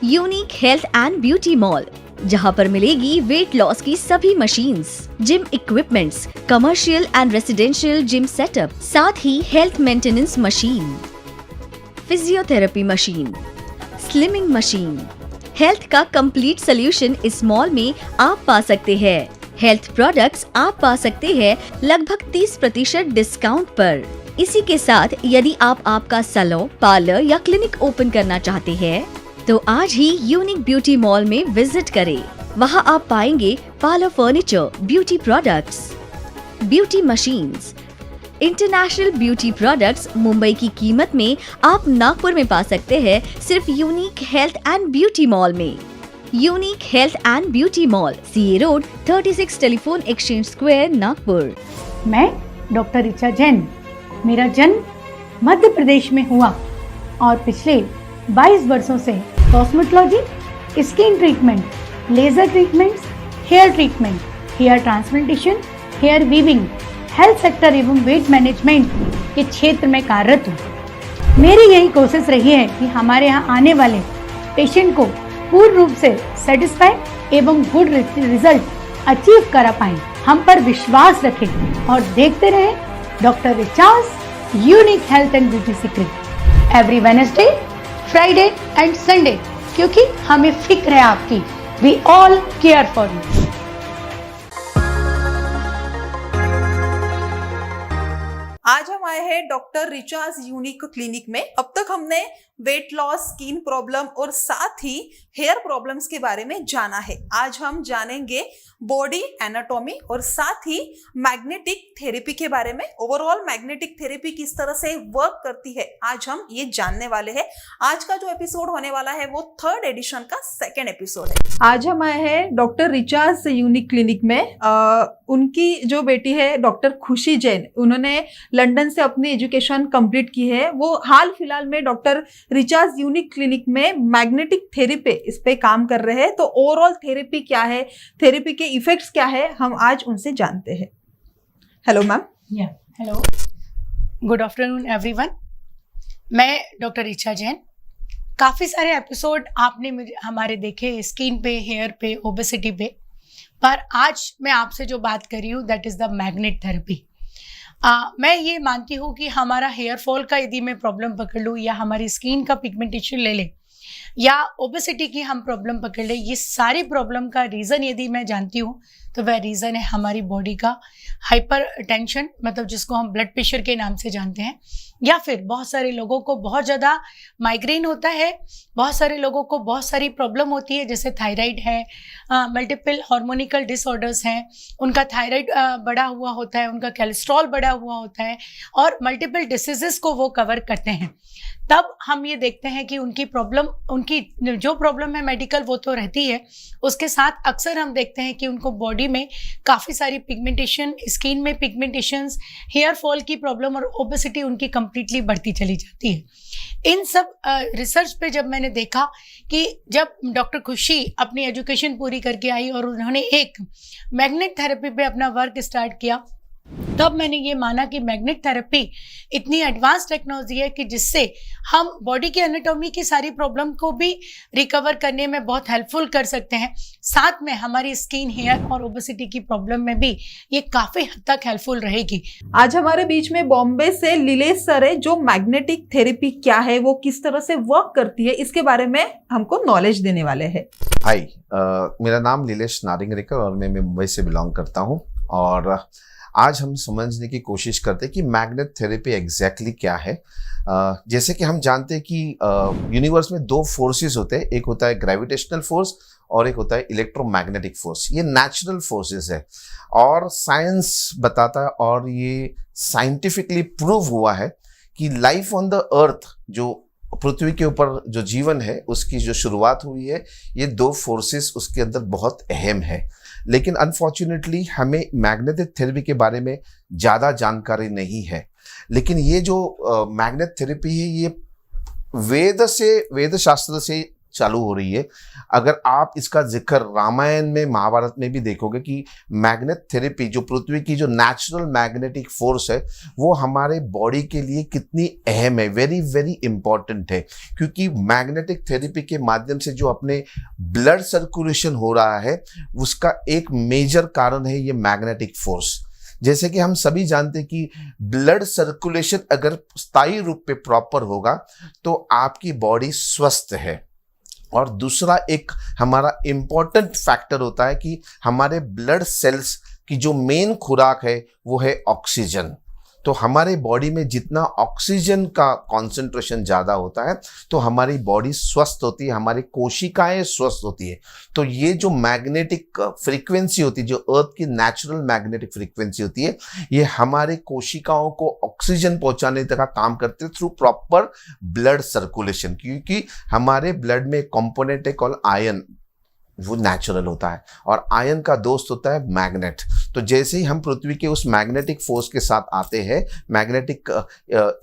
Unique health and beauty mall, जहां पर मिलेगी वेट लॉस की सभी machines, gym equipments, commercial and residential gym setup, साथ ही health maintenance machine, physiotherapy machine, slimming machine. Health का कंप्लीट सोल्यूशन इस मॉल में आप पा सकते हैं। हेल्थ प्रोडक्ट्स आप पा सकते हैं लगभग 30% डिस्काउंट पर। इसी के साथ यदि आप आपका सैलून, पार्लर या क्लिनिक ओपन करना चाहते हैं तो आज ही यूनिक ब्यूटी मॉल में विजिट करें। वहां आप पाएंगे parlour furniture, beauty products, beauty machines, international beauty products. Mumbai की कीमत में आप नागपुर में पा सकते हैं सिर्फ unique health and beauty mall में। Unique health and beauty mall, CA road, 36 telephone exchange square, Nagpur. मैं डॉक्टर ऋचा जैन। मेरा जन्म मध्य प्रदेश में हुआ और पिछले 22 वर्षों से cosmetology, skin treatment, laser treatments, hair treatment, hair transplantation, hair weaving, health sector एवं वेट मैनेजमेंट के क्षेत्र में कार्यरत हूँ। मेरी यही कोशिश रही है कि हमारे यहाँ आने वाले पेशेंट को पूर्ण रूप से सेटिस्फाई एवं गुड रिजल्ट अचीव करा पाएं। हम पर विश्वास रखें और देखते रहें doctor Richa's unique health and beauty secret every Wednesday, Friday and Sunday, क्योंकि हमें फिक्र है आपकी। We all care for you. आज हम आए हैं डॉक्टर रिचाज यूनिक क्लिनिक में। अब तक हमने वेट लॉस, स्किन प्रॉब्लम और साथ ही हेयर प्रॉब्लम्स के बारे में जाना है। आज हम जानेंगे बॉडी एनाटॉमी और साथ ही मैग्नेटिक थेरेपी के बारे में। ओवरऑल मैग्नेटिक थेरेपी किस तरह से वर्क करती है आज हम ये जानने वाले हैं। आज का जो एपिसोड होने वाला है वो 3rd एडिशन का 2nd एपिसोड है। आज हम आए हैं डॉक्टर रिचाज यूनिक क्लिनिक में। उनकी जो बेटी है डॉक्टर खुशी जैन, उन्होंने लंदन से अपनी एजुकेशन कंप्लीट की है। वो हाल फिलहाल में डॉक्टर रिचाज यूनिक क्लिनिक में मैग्नेटिक थेरेपी इस पे काम कर रहे हैं। तो ओवरऑल थेरेपी क्या है, थेरेपी के इफेक्ट्स क्या है, हम आज उनसे जानते हैं। Hello ma'am. Hello, good afternoon everyone. मैं डॉक्टर ऋचा जैन। काफ़ी सारे एपिसोड आपने हमारे देखे स्किन पे, हेयर पे, ओबेसिटी पे, पर आज मैं आपसे जो बात कर रही हूँ that is the magnet therapy. मैं ये मानती हूँ कि हमारा हेयर फॉल का यदि मैं प्रॉब्लम पकड़ लूँ या हमारी स्किन का पिगमेंटेशन ले लें या ओबेसिटी की हम प्रॉब्लम पकड़ लें, ये सारी प्रॉब्लम का रीज़न यदि मैं जानती हूँ तो वह रीज़न है हमारी बॉडी का हाइपर टेंशन, मतलब जिसको हम ब्लड प्रेशर के नाम से जानते हैं। या फिर बहुत सारे लोगों को बहुत ज़्यादा माइग्रेन होता है, बहुत सारे लोगों को बहुत सारी प्रॉब्लम होती है, जैसे थायराइड है, मल्टीपल हार्मोनिकल डिसऑर्डर्स हैं, उनका थायराइड बढ़ा हुआ होता है, उनका कोलेस्ट्रॉल बढ़ा हुआ होता है और मल्टीपल डिसीजेस को वो कवर करते हैं। तब हम ये देखते हैं कि उनकी प्रॉब्लम, उनकी जो प्रॉब्लम है मेडिकल वो तो रहती है, उसके साथ अक्सर हम देखते हैं कि उनको बॉडी में काफ़ी सारी पिगमेंटेशन, स्किन में पिगमेंटेशंस, हेयर फॉल की प्रॉब्लम और ओबेसिटी उनकी कंप्लीटली बढ़ती चली जाती है। इन सब रिसर्च पे जब मैंने देखा कि जब डॉक्टर खुशी अपनी एजुकेशन पूरी करके आई और उन्होंने एक मैग्नेट थेरेपी पे अपना वर्क स्टार्ट किया, तब मैंने ये माना कि मैग्नेट थेरेपी इतनी एडवांस टेक्नोलॉजी है कि जिससे हम बॉडी की एनाटॉमी की सारी प्रॉब्लम को भी रिकवर करने में बहुत हेल्पफुल कर सकते हैं। साथ में हमारी स्किन, हेयर और ओबेसिटी की प्रॉब्लम में भी ये काफ़ी हद तक हेल्पफुल रहेगी। आज हमारे बीच में बॉम्बे से लीलेश सर है, जो मैग्नेटिक थेरेपी क्या है, वो किस तरह से वर्क करती है, इसके बारे में हमको नॉलेज देने वाले हैं। हाय, मेरा नाम लीलेश नारिंगरेकर और मैं मुंबई से बिलोंग करता हूँ। और आज हम समझने की कोशिश करते हैं कि मैग्नेट थेरेपी एग्जैक्टली क्या है। जैसे कि हम जानते हैं कि यूनिवर्स में 2 फोर्सेस होते हैं, एक होता है ग्रेविटेशनल फोर्स और एक होता है इलेक्ट्रोमैग्नेटिक फोर्स। ये नेचुरल फोर्सेस है और साइंस बताता है और ये साइंटिफिकली प्रूव हुआ है कि लाइफ ऑन द अर्थ, जो पृथ्वी के ऊपर जो जीवन है उसकी जो शुरुआत हुई है, ये 2 फोर्सेस उसके अंदर बहुत अहम है। लेकिन अनफॉर्चुनेटली हमें मैग्नेटिक थेरेपी के बारे में ज़्यादा जानकारी नहीं है। लेकिन ये जो मैग्नेट थेरेपी है, ये वेद शास्त्र से चालू हो रही है। अगर आप इसका जिक्र रामायण में, महाभारत में भी देखोगे कि मैग्नेट थेरेपी, जो पृथ्वी की जो नेचुरल मैग्नेटिक फोर्स है, वो हमारे बॉडी के लिए कितनी अहम है, वेरी वेरी इंपॉर्टेंट है। क्योंकि मैग्नेटिक थेरेपी के माध्यम से जो अपने ब्लड सर्कुलेशन हो रहा है, उसका एक मेजर कारण है ये मैग्नेटिक फोर्स। जैसे कि हम सभी जानते हैं कि ब्लड सर्कुलेशन अगर स्थायी रूप पे प्रॉपर होगा तो आपकी बॉडी स्वस्थ है। और दूसरा एक हमारा इंपॉर्टेंट फैक्टर होता है कि हमारे ब्लड सेल्स की जो मेन खुराक है वो है ऑक्सीजन। तो हमारे बॉडी में जितना ऑक्सीजन का कॉन्सेंट्रेशन ज़्यादा होता है तो हमारी बॉडी स्वस्थ होती है, हमारी कोशिकाएं स्वस्थ होती है। तो ये जो मैग्नेटिक फ्रीक्वेंसी होती है, जो अर्थ की नेचुरल मैग्नेटिक फ्रीक्वेंसी होती है, ये हमारे कोशिकाओं को ऑक्सीजन पहुंचाने तक का काम करते हैं थ्रू प्रॉपर ब्लड सर्कुलेशन। क्योंकि हमारे ब्लड में एक कंपोनेंट है कॉल्ड आयरन, वो नेचुरल होता है, और आयरन का दोस्त होता है मैग्नेट। तो जैसे ही हम पृथ्वी के उस मैग्नेटिक फोर्स के साथ आते हैं, मैग्नेटिक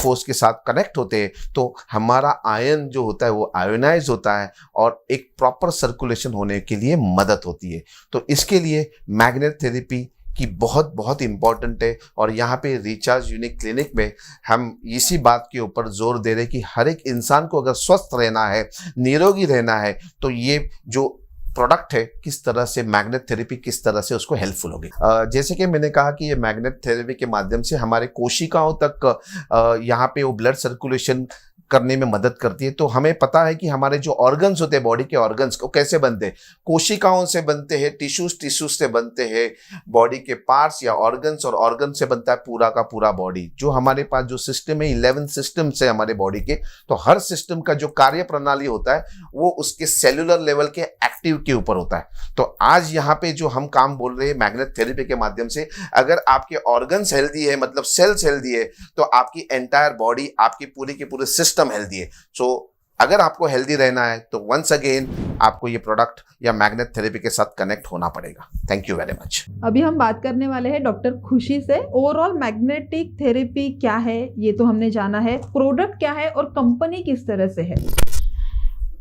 फोर्स के साथ कनेक्ट होते हैं, तो हमारा आयरन जो होता है वो आयोनाइज होता है और एक प्रॉपर सर्कुलेशन होने के लिए मदद होती है। तो इसके लिए मैग्नेट थेरेपी की बहुत बहुत इंपॉर्टेंट है। और यहाँ पे रिचार्ज यूनिक क्लिनिक में हम इसी बात के ऊपर जोर दे रहे हैं कि हर एक इंसान को अगर स्वस्थ रहना है, निरोगी रहना है, तो ये जो प्रोडक्ट है, किस तरह से मैग्नेट थेरेपी किस तरह से उसको हेल्पफुल होगी। जैसे कि मैंने कहा कि ये मैग्नेट थेरेपी के माध्यम से हमारे कोशिकाओं तक यहाँ पे वो ब्लड सर्कुलेशन करने में मदद करती है। तो हमें पता है कि हमारे जो ऑर्गन्स होते हैं, बॉडी के ऑर्गन्स को कैसे बनते हैं, कोशिकाओं से बनते हैं, टिश्यूज से बनते हैं, बॉडी के पार्ट्स या ऑर्गन्स, और ऑर्गन से बनता है पूरा का पूरा बॉडी। जो हमारे पास जो सिस्टम है, 11 सिस्टम है हमारे बॉडी के, तो हर सिस्टम का जो कार्य प्रणाली होता है वो उसके सेलुलर लेवल के एक्टिव के ऊपर होता है। तो आज यहाँ पे जो हम काम बोल रहे हैं मैग्नेट थेरेपी के माध्यम से, अगर आपके ऑर्गन्स हेल्दी है, मतलब सेल्स हेल्दी है, तो आपकी एंटायर बॉडी, आपकी पूरी की पूरी सिस्टम हेल्दी है। सो अगर आपको हेल्दी रहना है तो वंस अगेन आपको ये प्रोडक्ट या मैग्नेट थेरेपी के साथ कनेक्ट होना पड़ेगा। Thank you very much. अभी हम बात करने वाले हैं डॉक्टर खुशी से। ओवरऑल मैग्नेटिक थेरेपी क्या है ये तो हमने जाना है, प्रोडक्ट क्या है और कंपनी किस तरह से है।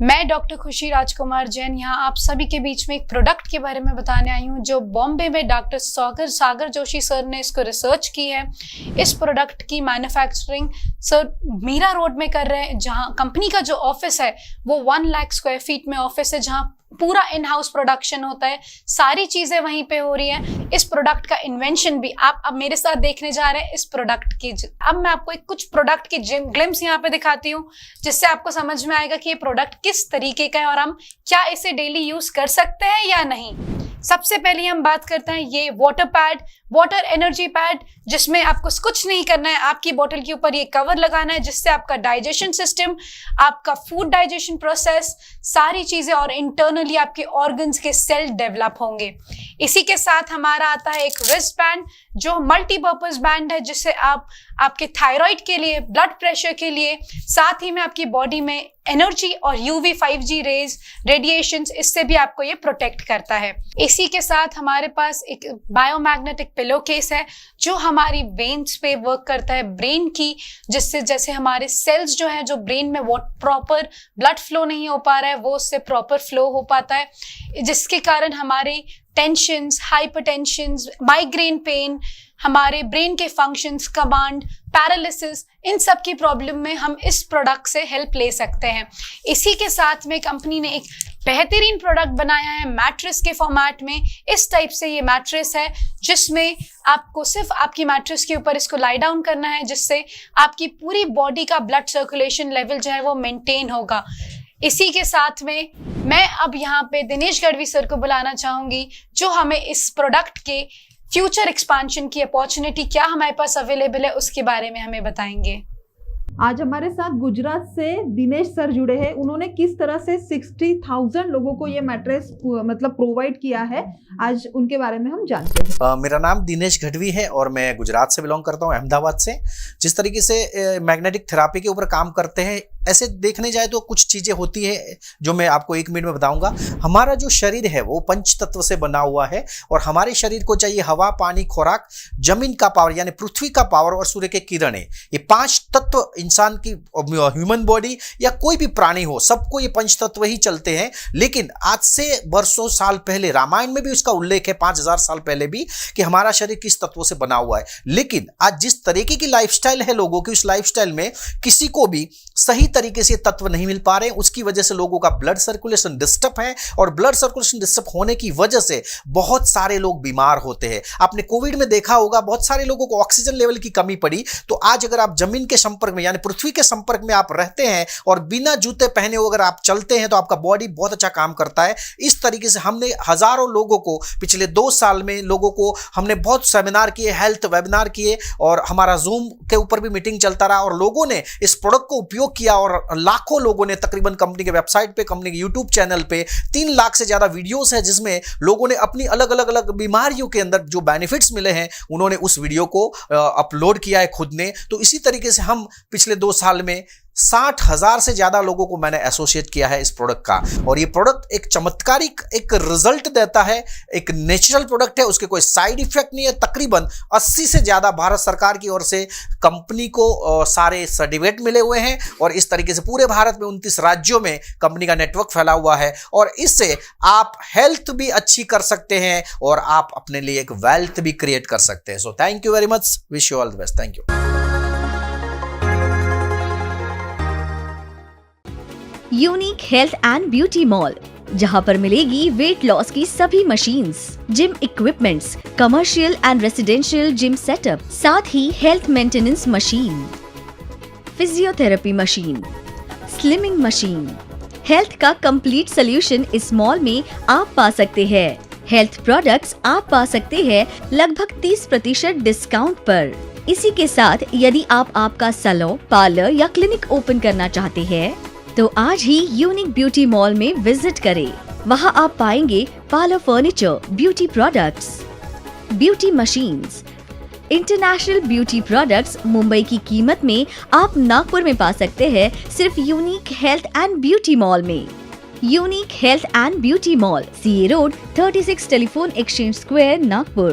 मैं डॉक्टर खुशी राजकुमार जैन यहाँ आप सभी के बीच में एक प्रोडक्ट के बारे में बताने आई हूँ जो बॉम्बे में डॉक्टर सागर जोशी सर ने इसको रिसर्च की है। इस प्रोडक्ट की मैन्युफैक्चरिंग सर मीरा रोड में कर रहे हैं, जहाँ कंपनी का जो ऑफिस है वो 1 लाख स्क्वायर फीट में ऑफिस है, जहाँ पूरा इन हाउस प्रोडक्शन होता है, सारी चीजें वहीं पे हो रही हैं। इस प्रोडक्ट का इन्वेंशन भी आप अब मेरे साथ देखने जा रहे हैं इस प्रोडक्ट की। अब मैं आपको कुछ प्रोडक्ट की ग्लिम्स यहाँ पे दिखाती हूँ, जिससे आपको समझ में आएगा कि ये प्रोडक्ट किस तरीके का है और हम क्या इसे डेली यूज कर सकते हैं या नहीं। सबसे पहले हम बात करते हैं ये वाटर एनर्जी पैड, जिसमें आपको कुछ नहीं करना है, आपकी बोतल के ऊपर ये कवर लगाना है, जिससे आपका डाइजेशन सिस्टम, आपका फूड डाइजेशन प्रोसेस, सारी चीजें और इंटरनली आपके ऑर्गन्स के सेल डेवलप होंगे। इसी के साथ हमारा आता है एक रिस्ट बैंड, जो मल्टीपर्पज बैंड है, जिससे आप आपके थायराइड के लिए, ब्लड प्रेशर के लिए, साथ ही में आपकी बॉडी में एनर्जी और यूवी 5G रेज, रेडिएशंस, इससे भी आपको ये प्रोटेक्ट करता है। इसी के साथ हमारे पास एक बायोमैग्नेटिक पिलो केस है, जो हमारी वेन्स पे वर्क करता है, ब्रेन की, जिससे जैसे हमारे सेल्स जो है, जो ब्रेन में वो प्रॉपर ब्लड फ्लो नहीं हो पा रहा है, वो उससे प्रॉपर फ्लो हो पाता है, जिसके कारण हमारे टेंशन्स, हाइपरटेंशन्स, माइग्रेन पेन, हमारे ब्रेन के फंक्शंस, कमांड, पैरालिसिस, इन सब की प्रॉब्लम में हम इस प्रोडक्ट से हेल्प ले सकते हैं। इसी के साथ में कंपनी ने एक बेहतरीन प्रोडक्ट बनाया है मैट्रेस के फॉर्मेट में। इस टाइप से ये मैट्रेस है, जिसमें आपको सिर्फ आपकी मैट्रेस के ऊपर इसको लाई डाउन करना है, जिससे आपकी पूरी बॉडी का ब्लड सर्कुलेशन लेवल जो है वो मेंटेन होगा। इसी के साथ में मैं अब यहाँ पे दिनेश गढ़वी सर को बुलाना चाहूंगी, जो हमें इस प्रोडक्ट के फ्यूचर एक्सपांशन की अपॉर्चुनिटी क्या हमारे पास अवेलेबल है उसके बारे में हमें बताएंगे। आज हमारे साथ गुजरात से दिनेश सर जुड़े हैं। उन्होंने किस तरह से 60,000 लोगों को ये मैट्रेस मतलब प्रोवाइड किया है, आज उनके बारे में हम जानते हैं। मेरा नाम दिनेश गढ़वी है और मैं गुजरात से बिलोंग करता हूँ, अहमदाबाद से। जिस तरीके से मैग्नेटिक थेरापी के ऊपर काम करते हैं, ऐसे देखने जाए तो कुछ चीजें होती है जो मैं आपको 1 मिनट में बताऊंगा। हमारा जो शरीर है वो पंच तत्व से बना हुआ है और हमारे शरीर को चाहिए हवा, पानी, खुराक, जमीन का पावर यानी पृथ्वी का पावर और सूर्य के किरणें। ये 5 तत्व इंसान की ह्यूमन बॉडी या कोई भी प्राणी हो सबको ये पंच तत्व ही चलते हैं। लेकिन आज से वर्षों साल पहले रामायण में भी उसका उल्लेख है, 5000 साल पहले भी, कि हमारा शरीर किस तत्वों से बना हुआ है। लेकिन आज जिस तरीके की लाइफस्टाइल है लोगों की, उस लाइफस्टाइल में किसी को भी सही तरीके से तत्व नहीं मिल पा रहे हैं। उसकी वजह से लोगों का ब्लड सर्कुलेशन डिस्टर्ब है और ब्लड सर्कुलेशन डिस्टर्ब होने की वजह से बहुत सारे लोग बीमार होते हैं। आपने कोविड में देखा होगा बहुत सारे लोगों को ऑक्सीजन लेवल की कमी पड़ी। तो आज अगर आप जमीन के संपर्क में यानी पृथ्वी के संपर्क में आप रहते हैं और बिना जूते पहने अगर आप चलते हैं तो आपका बॉडी बहुत अच्छा काम करता है। इस तरीके से हमने हजारों लोगों को पिछले 2 साल में लोगों को हमने बहुत सेमिनार किए, हेल्थ वेबिनार किए और हमारा जूम के ऊपर भी मीटिंग चलता रहा और लोगों ने इस प्रोडक्ट को उपयोग किया और लाखों लोगों ने तकरीबन कंपनी के वेबसाइट पे, कंपनी के यूट्यूब चैनल पे 3 लाख से ज्यादा वीडियोस है जिसमें लोगों ने अपनी अलग अलग बीमारियों के अंदर जो बेनिफिट्स मिले हैं उन्होंने उस वीडियो को अपलोड किया है खुद ने। तो इसी तरीके से हम पिछले 2 साल में 60,000 से ज्यादा लोगों को मैंने एसोसिएट किया है इस प्रोडक्ट का और ये प्रोडक्ट एक चमत्कारिक एक रिजल्ट देता है। एक नेचुरल प्रोडक्ट है, उसके कोई साइड इफेक्ट नहीं है। तकरीबन 80 से ज्यादा भारत सरकार की ओर से कंपनी को सारे सर्टिफिकेट मिले हुए हैं और इस तरीके से पूरे भारत में 29 राज्यों में कंपनी का नेटवर्क फैला हुआ है और इससे आप हेल्थ भी अच्छी कर सकते हैं और आप अपने लिए एक वेल्थ भी क्रिएट कर सकते हैं। So thank you very much, wish you all the best, thank you. Unique health and beauty mall, जहां पर मिलेगी वेट लॉस की सभी machines, gym equipments, commercial and residential gym setup, साथ ही health maintenance machine, physiotherapy machine, slimming machine. Health का complete solution इस mall में आप पा सकते हैं। हेल्थ प्रोडक्ट्स आप पा सकते हैं लगभग 30% डिस्काउंट पर। इसी के साथ यदि आप आपका सैलून, पार्लर या क्लिनिक ओपन करना चाहते हैं तो आज ही यूनिक ब्यूटी मॉल में विजिट करें। वहां आप पाएंगे parlour furniture, beauty products, beauty machines, international beauty products. Mumbai की कीमत में आप नागपुर में पा सकते हैं सिर्फ unique health and beauty mall में। Unique health and beauty mall, CA road, 36 telephone exchange square, Nagpur.